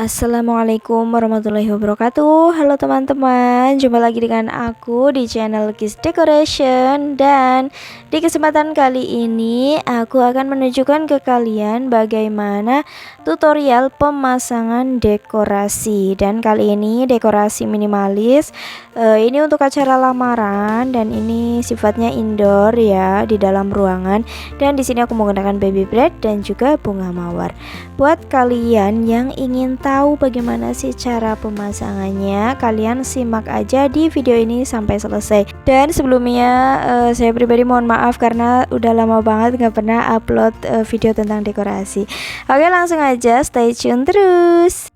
Assalamualaikum warahmatullahi wabarakatuh. Halo teman-teman, jumpa lagi dengan aku di channel Kiss Decoration. Dan di kesempatan kali ini aku akan menunjukkan ke kalian bagaimana tutorial pemasangan dekorasi. Dan kali ini dekorasi minimalis. Ini untuk acara lamaran dan ini sifatnya indoor ya, di dalam ruangan. Dan di sini aku menggunakan baby bread dan juga bunga mawar. Buat kalian yang ingin tahu bagaimana sih cara pemasangannya, kalian simak aja di video ini sampai selesai. Dan sebelumnya saya pribadi mohon maaf karena udah lama banget nggak pernah upload video tentang dekorasi. Oke, langsung aja stay tune terus.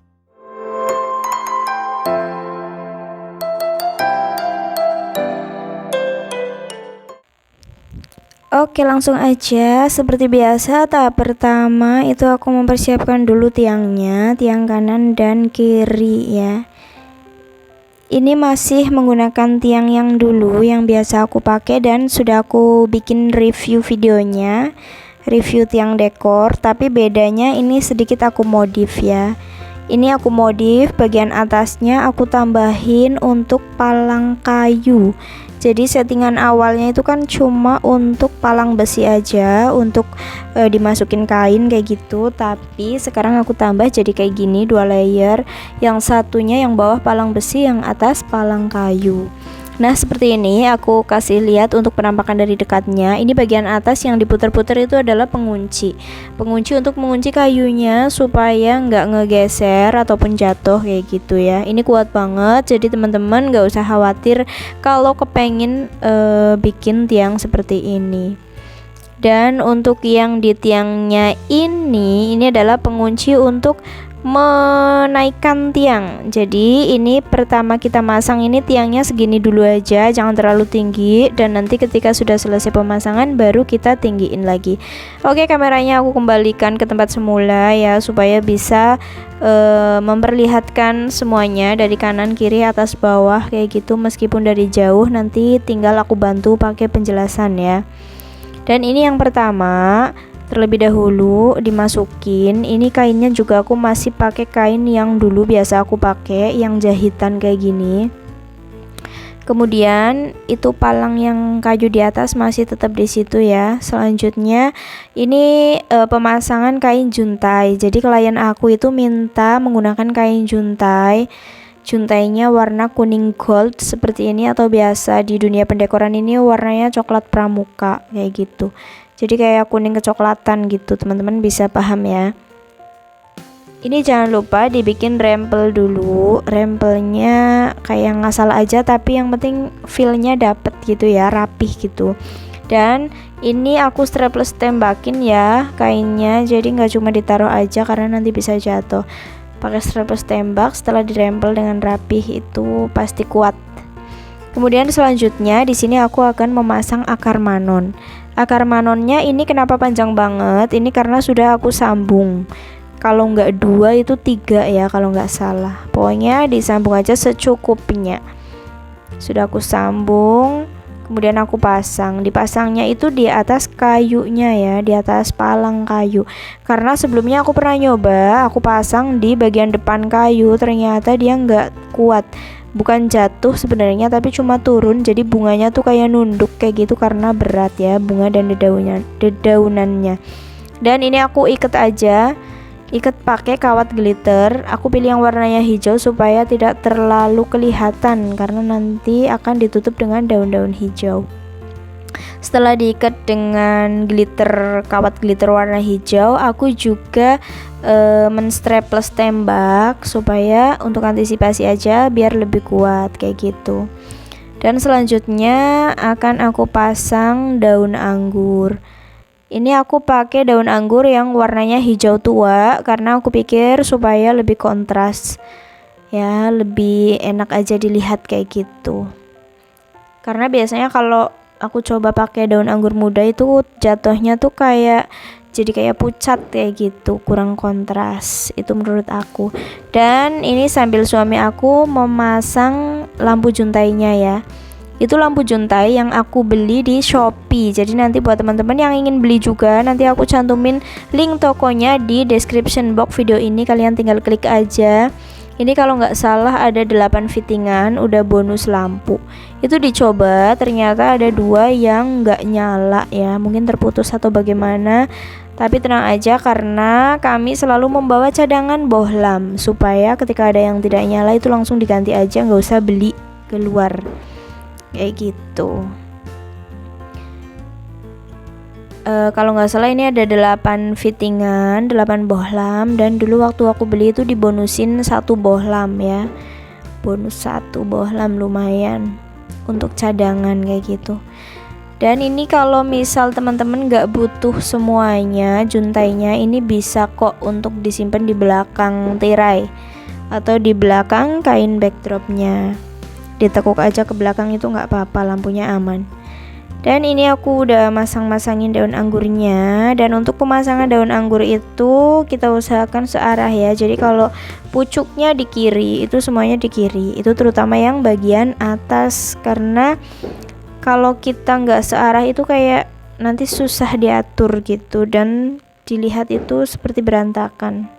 Oke, langsung aja. Seperti biasa, tahap pertama itu aku mempersiapkan dulu tiangnya, tiang kanan dan kiri ya. Ini masih menggunakan tiang yang dulu yang biasa aku pakai dan sudah aku bikin review videonya, review tiang dekor, tapi bedanya ini sedikit aku modif ya. Ini aku modif bagian atasnya, aku tambahin untuk palang kayu. Jadi settingan awalnya itu kan cuma untuk palang besi aja, untuk dimasukin kain kayak gitu. Tapi sekarang aku tambah jadi kayak gini, 2 layer. Yang satunya yang bawah palang besi, yang atas palang kayu. Nah seperti ini aku kasih lihat untuk penampakan dari dekatnya. Ini bagian atas yang diputar-putar itu adalah pengunci. Pengunci untuk mengunci kayunya supaya nggak ngegeser ataupun jatuh kayak gitu ya. Ini kuat banget, jadi teman-teman nggak usah khawatir kalau kepengen bikin tiang seperti ini. Dan untuk yang di tiangnya ini adalah pengunci untuk menaikkan tiang. Jadi ini pertama kita masang ini tiangnya segini dulu aja, jangan terlalu tinggi, dan nanti ketika sudah selesai pemasangan baru kita tinggiin lagi. Oke, kameranya aku kembalikan ke tempat semula ya, supaya bisa memperlihatkan semuanya dari kanan kiri atas bawah kayak gitu. Meskipun dari jauh, nanti tinggal aku bantu pakai penjelasan ya. Dan ini yang pertama, terlebih dahulu dimasukin. Ini kainnya juga aku masih pakai kain yang dulu biasa aku pakai, yang jahitan kayak gini. Kemudian itu palang yang kayu di atas masih tetap di situ ya. Selanjutnya ini pemasangan kain juntai. Jadi klien aku itu minta menggunakan kain juntai. Juntainya warna kuning gold seperti ini, atau biasa di dunia pendekoran ini warnanya coklat pramuka kayak gitu. Jadi kayak kuning kecoklatan gitu, teman-teman bisa paham ya. Ini jangan lupa dibikin rempel dulu. Rempelnya kayak ngasal aja, tapi yang penting feelnya dapet gitu ya, rapih gitu. Dan ini aku strapless tembakin ya kainnya, jadi nggak cuma ditaruh aja karena nanti bisa jatuh. Pakai strapless tembak, setelah dirempel dengan rapih itu pasti kuat. Kemudian selanjutnya di sini aku akan memasang akar manon. Akar manonnya ini kenapa panjang banget? Ini karena sudah aku sambung. Kalau nggak 2 itu 3 ya kalau nggak salah. Pokoknya disambung aja secukupnya. Sudah aku sambung, kemudian aku pasang. Dipasangnya itu di atas kayunya ya, di atas palang kayu. Karena sebelumnya aku pernah nyoba, aku pasang di bagian depan kayu, ternyata dia nggak kuat. Bukan jatuh sebenarnya, tapi cuma turun. Jadi bunganya tuh kayak nunduk kayak gitu karena berat ya, bunga dan dedaunannya. Dan ini aku ikat aja, ikat pakai kawat glitter. Aku pilih yang warnanya hijau supaya tidak terlalu kelihatan, karena nanti akan ditutup dengan daun-daun hijau. Setelah diikat dengan glitter, kawat glitter warna hijau, aku juga menstrapless tembak supaya untuk antisipasi aja biar lebih kuat kayak gitu. Dan selanjutnya akan aku pasang daun anggur. Ini aku pakai daun anggur yang warnanya hijau tua karena aku pikir supaya lebih kontras ya, lebih enak aja dilihat kayak gitu. Karena biasanya kalau aku coba pakai daun anggur muda itu jatuhnya tuh jadi kayak pucat kayak gitu, kurang kontras itu menurut aku. Dan ini sambil suami aku memasang lampu juntainya ya. Itu lampu juntai yang aku beli di Shopee. Jadi nanti buat teman-teman yang ingin beli juga, nanti aku cantumin link tokonya di description box video ini, kalian tinggal klik aja. Ini kalau nggak salah ada 8 fittingan, udah bonus lampu. Itu dicoba, ternyata ada 2 yang nggak nyala ya, mungkin terputus atau bagaimana. Tapi tenang aja karena kami selalu membawa cadangan bohlam supaya ketika ada yang tidak nyala itu langsung diganti aja, nggak usah beli keluar. Kayak gitu. Kalau nggak salah ini ada 8 fittingan, 8 bohlam, dan dulu waktu aku beli itu dibonusin 1 bohlam ya. Bonus 1 bohlam lumayan untuk cadangan kayak gitu. Dan ini kalau misal teman-teman nggak butuh semuanya juntainya, ini bisa kok untuk disimpan di belakang tirai atau di belakang kain backdropnya. Ditekuk aja ke belakang itu nggak apa-apa, lampunya aman. Dan ini aku udah masang-masangin daun anggurnya. Dan untuk pemasangan daun anggur itu kita usahakan searah ya. Jadi kalau pucuknya di kiri, itu semuanya di kiri. Itu terutama yang bagian atas, karena kalau kita nggak searah itu kayak nanti susah diatur gitu dan dilihat itu seperti berantakan.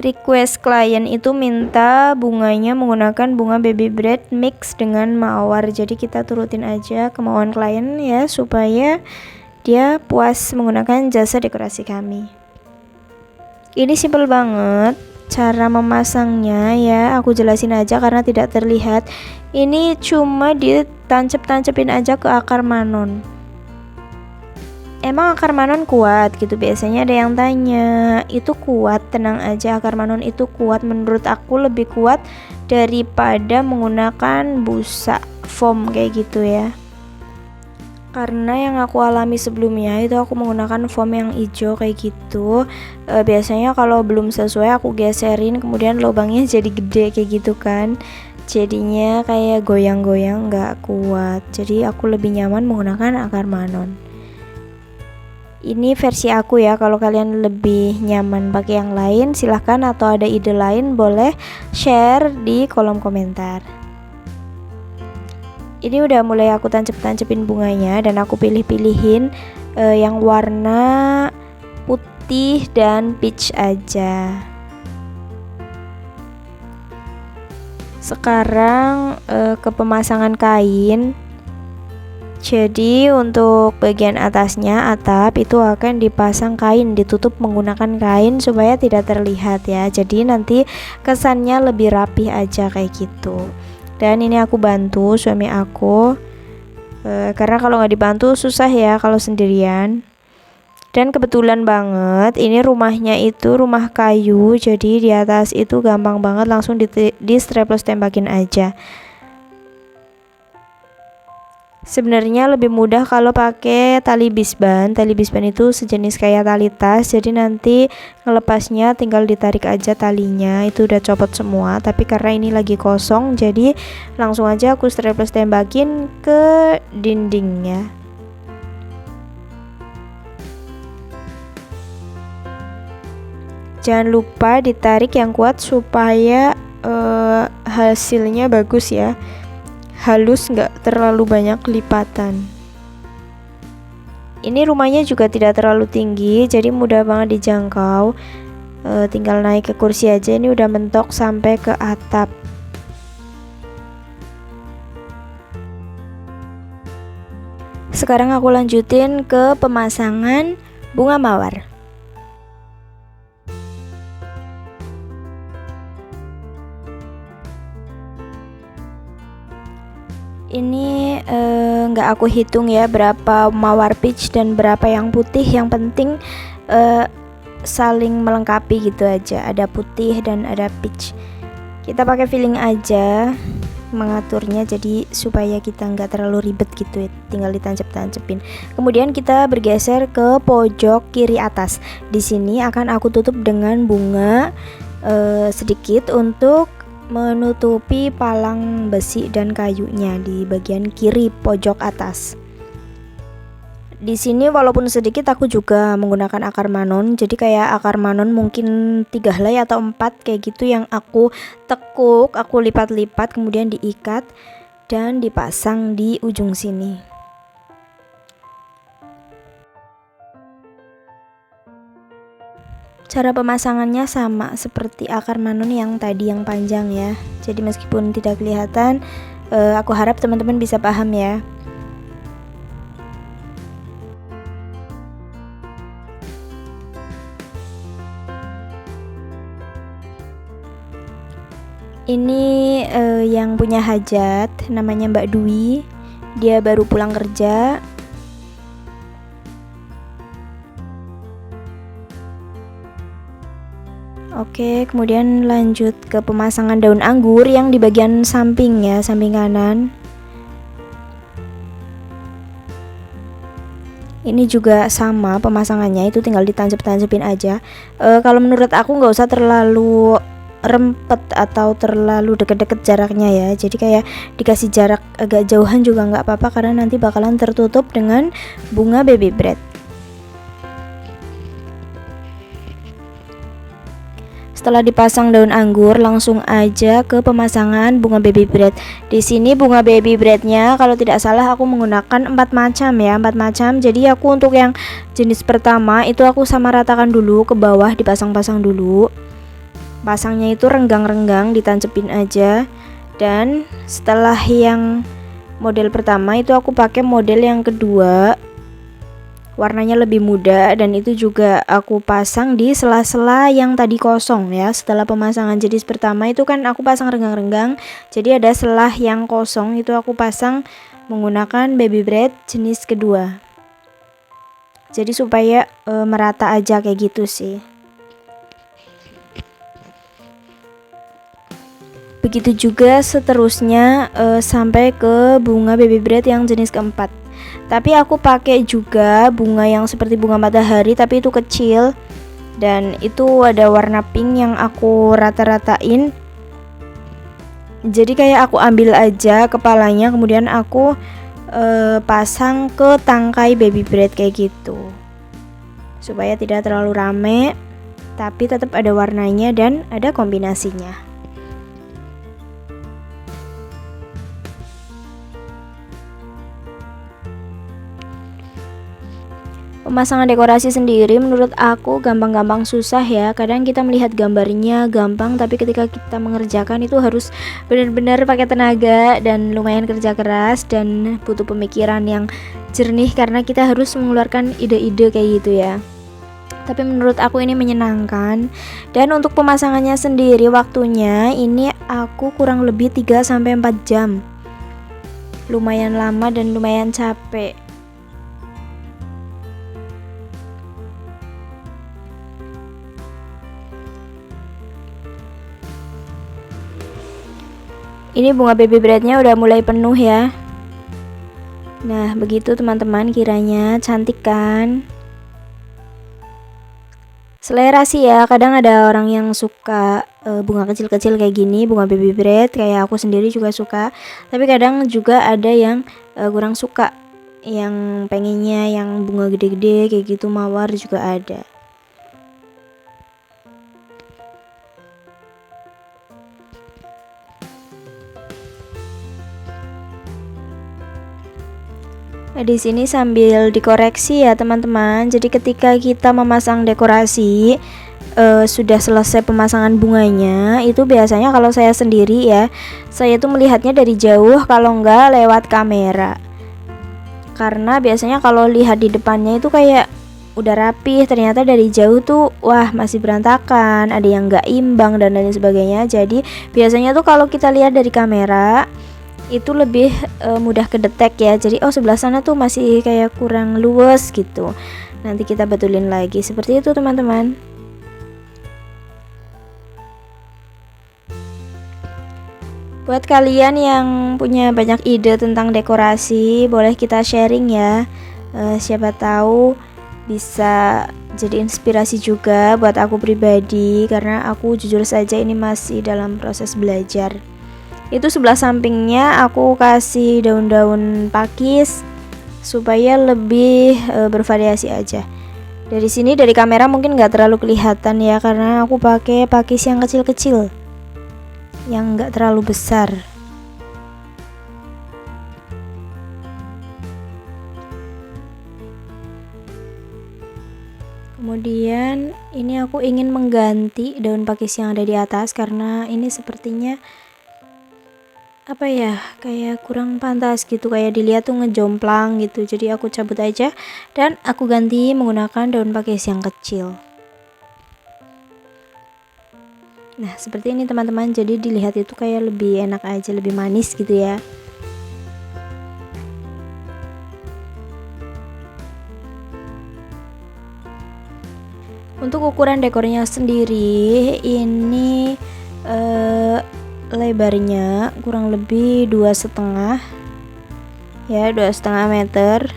Request klien itu minta bunganya menggunakan bunga baby bread mix dengan mawar. Jadi kita turutin aja kemauan klien ya, supaya dia puas menggunakan jasa dekorasi kami. Ini simple banget cara memasangnya ya, aku jelasin aja karena tidak terlihat. Ini cuma ditancep-tancepin aja ke akar manon. Emang akar manon kuat gitu, biasanya ada yang tanya. Itu kuat, tenang aja, akar manon itu kuat. Menurut aku lebih kuat daripada menggunakan busa foam kayak gitu ya. Karena yang aku alami sebelumnya itu aku menggunakan foam yang hijau kayak gitu. Biasanya kalau belum sesuai aku geserin, kemudian lubangnya jadi gede kayak gitu kan. Jadinya kayak goyang-goyang, nggak kuat. Jadi aku lebih nyaman menggunakan akar manon. Ini versi aku ya, kalau kalian lebih nyaman pakai yang lain silahkan, atau ada ide lain boleh share di kolom komentar. Ini udah mulai aku tancep-tancepin bunganya dan aku pilih-pilihin yang warna putih dan peach aja. Sekarang ke pemasangan kain. Jadi untuk bagian atasnya, atap itu akan dipasang kain, ditutup menggunakan kain supaya tidak terlihat ya. Jadi nanti kesannya lebih rapih aja kayak gitu. Dan ini aku bantu suami aku, karena kalau nggak dibantu susah ya kalau sendirian. Dan kebetulan banget ini rumahnya itu rumah kayu, jadi di atas itu gampang banget langsung di strapless tembakin aja. Sebenarnya lebih mudah kalau pakai tali bisban. Tali bisban itu sejenis kayak tali tas, jadi nanti ngelepasnya tinggal ditarik aja talinya, itu udah copot semua. Tapi karena ini lagi kosong, jadi langsung aja aku strapless tembakin ke dindingnya. Jangan lupa ditarik yang kuat supaya hasilnya bagus ya, halus, nggak terlalu banyak lipatan. Ini rumahnya juga tidak terlalu tinggi, jadi mudah banget dijangkau. Tinggal naik ke kursi aja, ini udah mentok sampai ke atap. Sekarang aku lanjutin ke pemasangan bunga mawar. Ini nggak aku hitung ya berapa mawar peach dan berapa yang putih, yang penting saling melengkapi gitu aja, ada putih dan ada peach. Kita pakai feeling aja mengaturnya, jadi supaya kita nggak terlalu ribet gitu ya, tinggal ditancep-tancepin. Kemudian kita bergeser ke pojok kiri atas. Di sini akan aku tutup dengan bunga sedikit untuk menutupi palang besi dan kayunya di bagian kiri pojok atas. Di sini walaupun sedikit aku juga menggunakan akar manon. Jadi kayak akar manon mungkin 3 helai atau 4 kayak gitu yang aku tekuk, aku lipat-lipat kemudian diikat dan dipasang di ujung sini. Cara pemasangannya sama seperti akar manon yang tadi yang panjang ya. Jadi meskipun tidak kelihatan, aku harap teman-teman bisa paham ya. Ini yang punya hajat, namanya Mbak Dwi. Dia baru pulang kerja. Oke, kemudian lanjut ke pemasangan daun anggur yang di bagian samping ya, samping kanan. Ini juga sama pemasangannya, itu tinggal ditancap-tancapin aja. Kalau menurut aku nggak usah terlalu rempet atau terlalu deket-deket jaraknya ya. Jadi kayak dikasih jarak agak jauhan juga nggak apa-apa, karena nanti bakalan tertutup dengan bunga baby bread. Setelah dipasang daun anggur, langsung aja ke pemasangan bunga baby bread. Di sini bunga baby breadnya kalau tidak salah aku menggunakan 4 macam ya, 4 macam. Jadi aku untuk yang jenis pertama itu aku sama ratakan dulu ke bawah, dipasang-pasang dulu. Pasangnya itu renggang-renggang, ditancepin aja. Dan setelah yang model pertama itu aku pakai model yang kedua, warnanya lebih muda, dan itu juga aku pasang di sela-sela yang tadi kosong ya. Setelah pemasangan jenis pertama itu kan aku pasang renggang-renggang, jadi ada selah yang kosong itu aku pasang menggunakan baby bread jenis kedua. Jadi supaya merata aja kayak gitu sih. Begitu juga seterusnya sampai ke bunga baby bread yang jenis keempat. Tapi aku pakai juga bunga yang seperti bunga matahari, tapi itu kecil, dan itu ada warna pink yang aku rata-ratain. Jadi kayak aku ambil aja kepalanya, kemudian aku pasang ke tangkai baby bread kayak gitu, supaya tidak terlalu rame tapi tetap ada warnanya dan ada kombinasinya. Pemasangan dekorasi sendiri menurut aku gampang-gampang susah ya. Kadang kita melihat gambarnya gampang, tapi ketika kita mengerjakan itu harus benar-benar pakai tenaga dan lumayan kerja keras dan butuh pemikiran yang jernih, karena kita harus mengeluarkan ide-ide kayak gitu ya. Tapi menurut aku ini menyenangkan. Dan untuk pemasangannya sendiri waktunya ini aku kurang lebih 3-4 jam. Lumayan lama dan lumayan capek. Ini bunga baby breadnya udah mulai penuh ya. Nah begitu teman-teman, kiranya cantik kan? Selera sih ya, kadang ada orang yang suka bunga kecil-kecil kayak gini, bunga baby bread, kayak aku sendiri juga suka. Tapi kadang juga ada yang kurang suka, yang pengennya yang bunga gede-gede kayak gitu, mawar juga ada. Nah, di sini sambil dikoreksi ya teman-teman. Jadi ketika kita memasang dekorasi, sudah selesai pemasangan bunganya, itu biasanya kalau saya sendiri ya, saya tuh melihatnya dari jauh, kalau enggak lewat kamera. Karena biasanya kalau lihat di depannya itu kayak udah rapih, ternyata dari jauh tuh wah masih berantakan, ada yang enggak imbang dan lain sebagainya. Jadi biasanya tuh kalau kita lihat dari kamera itu lebih mudah kedetek ya. Jadi oh sebelah sana tuh masih kayak kurang luas gitu, nanti kita betulin lagi, seperti itu teman-teman. Buat kalian yang punya banyak ide tentang dekorasi, boleh kita sharing ya. Siapa tahu bisa jadi inspirasi juga buat aku pribadi, karena aku jujur saja ini masih dalam proses belajar. Itu sebelah sampingnya aku kasih daun-daun pakis, supaya lebih bervariasi aja. Dari sini dari kamera mungkin nggak terlalu kelihatan ya, karena aku pakai pakis yang kecil-kecil, yang nggak terlalu besar. Kemudian ini aku ingin mengganti daun pakis yang ada di atas, karena ini sepertinya apa ya, kayak kurang pantas gitu, kayak dilihat tuh ngejomplang gitu. Jadi aku cabut aja dan aku ganti menggunakan daun pakis yang kecil. Nah seperti ini teman-teman, jadi dilihat itu kayak lebih enak aja, lebih manis gitu ya. Untuk ukuran dekornya sendiri ini lebarnya kurang lebih 2,5 ya, 2,5 meter,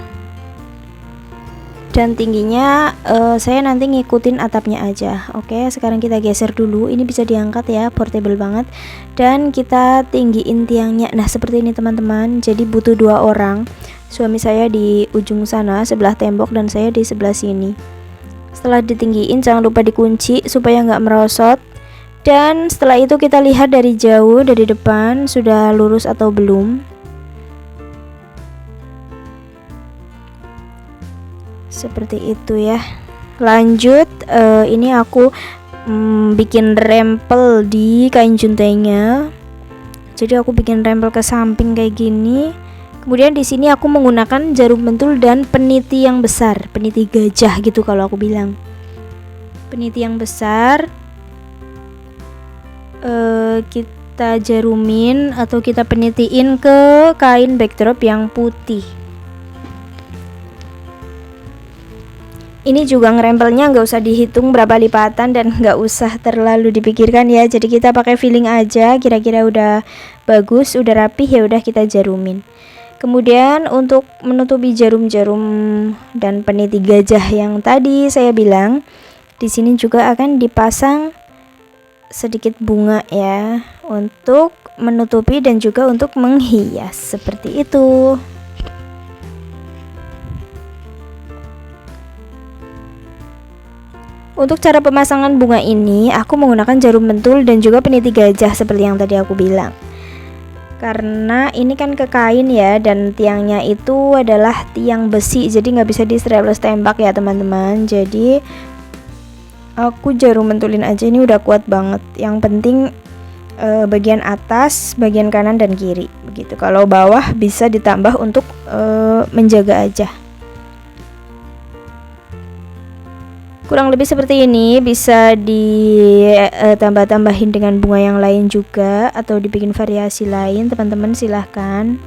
dan tingginya saya nanti ngikutin atapnya aja. Oke, sekarang kita geser dulu, ini bisa diangkat ya, portable banget, dan kita tinggiin tiangnya. Nah seperti ini teman-teman, jadi butuh 2 orang, suami saya di ujung sana sebelah tembok dan saya di sebelah sini. Setelah ditinggiin jangan lupa dikunci supaya nggak merosot, dan setelah itu kita lihat dari jauh, dari depan sudah lurus atau belum. Seperti itu ya. Lanjut, ini aku bikin rempel di kain juntainya. Jadi aku bikin rempel ke samping kayak gini. Kemudian di sini aku menggunakan jarum pentul dan peniti yang besar, peniti gajah gitu kalau aku bilang. Peniti yang besar kita jarumin atau kita penitiin ke kain backdrop yang putih. Ini juga ngerempelnya nggak usah dihitung berapa lipatan dan nggak usah terlalu dipikirkan ya. Jadi kita pakai feeling aja, kira-kira udah bagus, udah rapih, ya udah kita jarumin. Kemudian untuk menutupi jarum-jarum dan peniti gajah yang tadi saya bilang, di sini juga akan dipasang sedikit bunga ya, untuk menutupi dan juga untuk menghias seperti itu. Untuk cara pemasangan bunga ini aku menggunakan jarum pentul dan juga peniti gajah seperti yang tadi aku bilang. Karena ini kan ke kain ya, dan tiangnya itu adalah tiang besi, jadi nggak bisa di strapless tembak ya teman-teman. Jadi aku jarum pentulin aja, ini udah kuat banget. Yang penting bagian atas, bagian kanan dan kiri begitu. Kalau bawah bisa ditambah untuk menjaga aja. Kurang lebih seperti ini, bisa ditambah-tambahin dengan bunga yang lain juga atau dibikin variasi lain, teman-teman silahkan.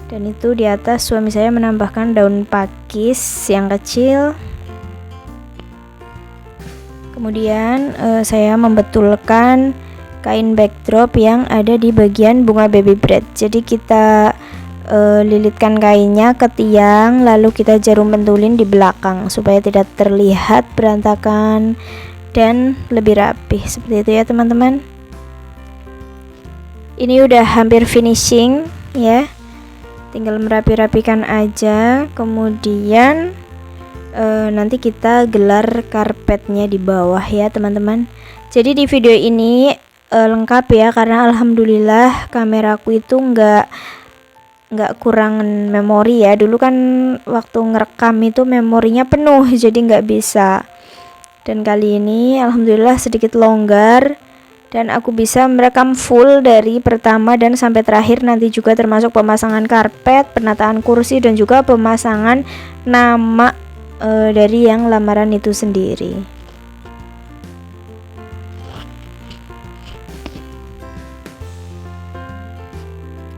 Dan itu di atas suami saya menambahkan daun pakis yang kecil. Kemudian saya membetulkan kain backdrop yang ada di bagian bunga baby bread. Jadi kita lilitkan kainnya ke tiang, lalu kita jarum pentulin di belakang supaya tidak terlihat berantakan dan lebih rapih seperti itu ya teman-teman. Ini udah hampir finishing ya, tinggal merapi-rapikan aja. Kemudian nanti kita gelar karpetnya di bawah ya teman-teman. Jadi di video ini lengkap ya, karena alhamdulillah kameraku itu nggak kurang memori ya. Dulu kan waktu ngerekam itu memorinya penuh, jadi nggak bisa. Dan kali ini alhamdulillah sedikit longgar, dan aku bisa merekam full dari pertama dan sampai terakhir, nanti juga termasuk pemasangan karpet, penataan kursi, dan juga pemasangan nama dari yang lamaran itu sendiri.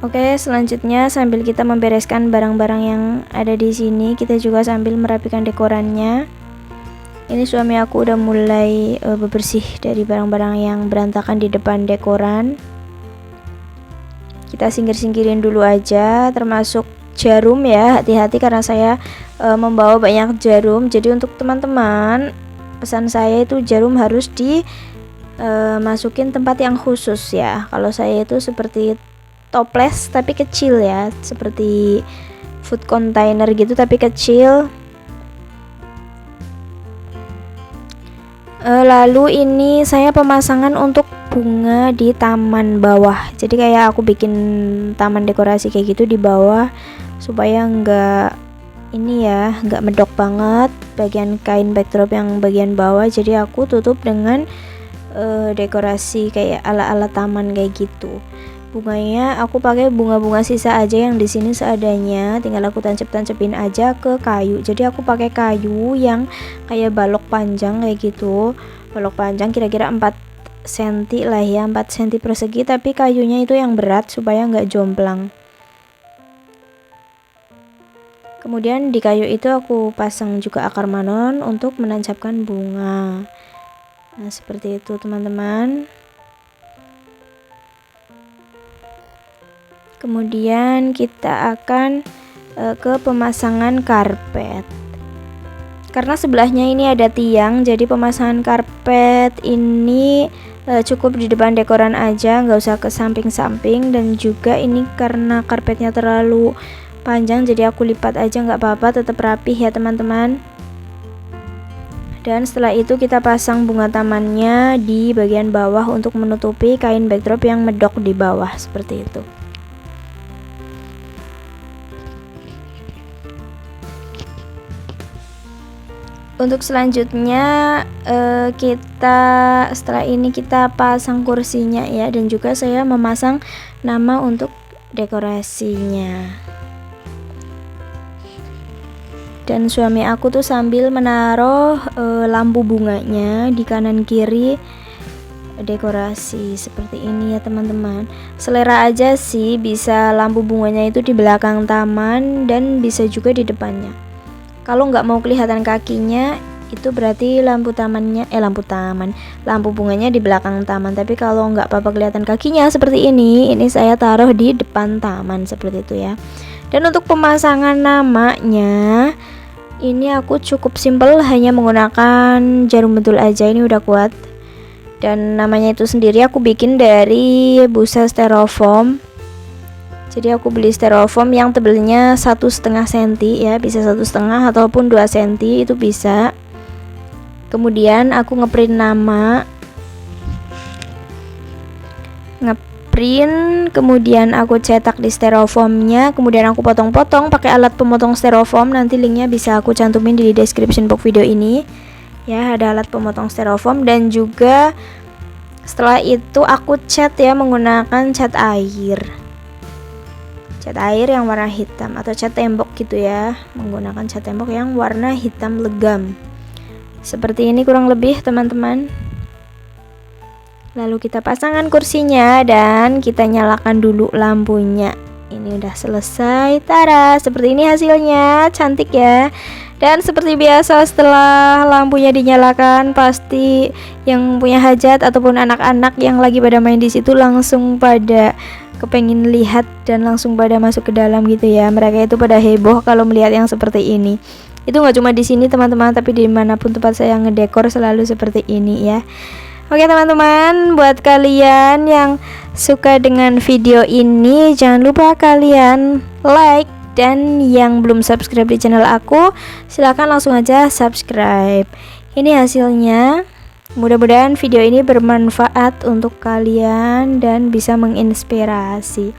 Oke, selanjutnya sambil kita membereskan barang-barang yang ada di sini, kita juga sambil merapikan dekorannya. Ini suami aku udah mulai bebersih dari barang-barang yang berantakan di depan dekoran. Kita singkir-singkirin dulu aja, termasuk jarum ya. Hati-hati karena saya membawa banyak jarum. Jadi untuk teman-teman, pesan saya itu jarum harus dimasukin tempat yang khusus ya. Kalau saya itu seperti toples tapi kecil ya, seperti food container gitu tapi kecil. Lalu ini saya pemasangan untuk bunga di taman bawah. Jadi kayak aku bikin taman dekorasi kayak gitu di bawah supaya nggak medok banget bagian kain backdrop yang bagian bawah. Jadi aku tutup dengan dekorasi kayak ala-ala taman kayak gitu. Bunganya aku pakai bunga-bunga sisa aja yang di sini seadanya, tinggal aku tancep-tancepin aja ke kayu. Jadi aku pakai kayu yang kayak balok panjang kayak gitu. Balok panjang kira-kira 4 cm lah ya, 4 cm persegi, tapi kayunya itu yang berat supaya nggak jomplang. Kemudian di kayu itu aku pasang juga akar manon untuk menancapkan bunga. Nah, seperti itu teman-teman. Kemudian kita akan ke pemasangan karpet. Karena sebelahnya ini ada tiang, jadi pemasangan karpet ini cukup di depan dekoran aja, nggak usah ke samping-samping. Dan juga ini karena karpetnya terlalu panjang, jadi aku lipat aja, nggak apa-apa, tetap rapih ya teman-teman. Dan setelah itu kita pasang bunga tamannya di bagian bawah untuk menutupi kain backdrop yang medok di bawah seperti itu. Untuk selanjutnya setelah ini kita pasang kursinya ya, dan juga saya memasang nama untuk dekorasinya. Dan suami aku tuh sambil menaruh lampu bunganya di kanan kiri dekorasi seperti ini ya teman-teman. Selera aja sih, bisa lampu bunganya itu di belakang taman dan bisa juga di depannya. Kalau nggak mau kelihatan kakinya, itu berarti lampu bunganya di belakang taman. Tapi kalau nggak apa-apa kelihatan kakinya seperti ini saya taruh di depan taman seperti itu ya. Dan untuk pemasangan namanya, ini aku cukup simple, hanya menggunakan jarum bentul aja, ini udah kuat. Dan namanya itu sendiri aku bikin dari busa styrofoam. Jadi aku beli styrofoam yang tebelnya 1,5 cm ya, bisa 1,5 ataupun 2 cm itu bisa. Kemudian aku ngeprint nama, kemudian aku cetak di styrofoamnya, kemudian aku potong-potong pakai alat pemotong styrofoam. Nanti linknya bisa aku cantumin di description box video ini ya, ada alat pemotong styrofoam. Dan juga setelah itu aku cat ya menggunakan cat air yang warna hitam, atau cat tembok gitu ya, menggunakan cat tembok yang warna hitam legam seperti ini kurang lebih teman-teman. Lalu kita pasangkan kursinya dan kita nyalakan dulu lampunya. Ini udah selesai, tada, seperti ini hasilnya, cantik ya. Dan seperti biasa setelah lampunya dinyalakan, pasti yang punya hajat ataupun anak-anak yang lagi pada main di situ langsung pada kepengen lihat dan langsung pada masuk ke dalam gitu ya. Mereka itu pada heboh kalau melihat yang seperti ini. Itu nggak cuma di sini teman-teman, tapi dimanapun tempat saya ngedekor selalu seperti ini ya. Oke teman-teman, buat kalian yang suka dengan video ini, jangan lupa kalian like, dan yang belum subscribe di channel aku, silahkan langsung aja subscribe. Ini hasilnya. Mudah-mudahan video ini bermanfaat untuk kalian dan bisa menginspirasi.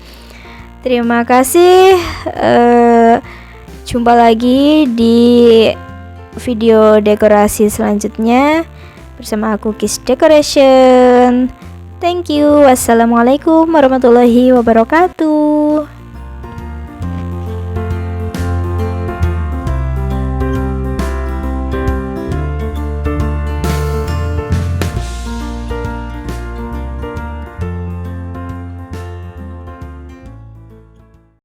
Terima kasih. Jumpa lagi di video dekorasi selanjutnya bersama aku Kiss Decoration. Thank you. Wassalamualaikum warahmatullahi wabarakatuh.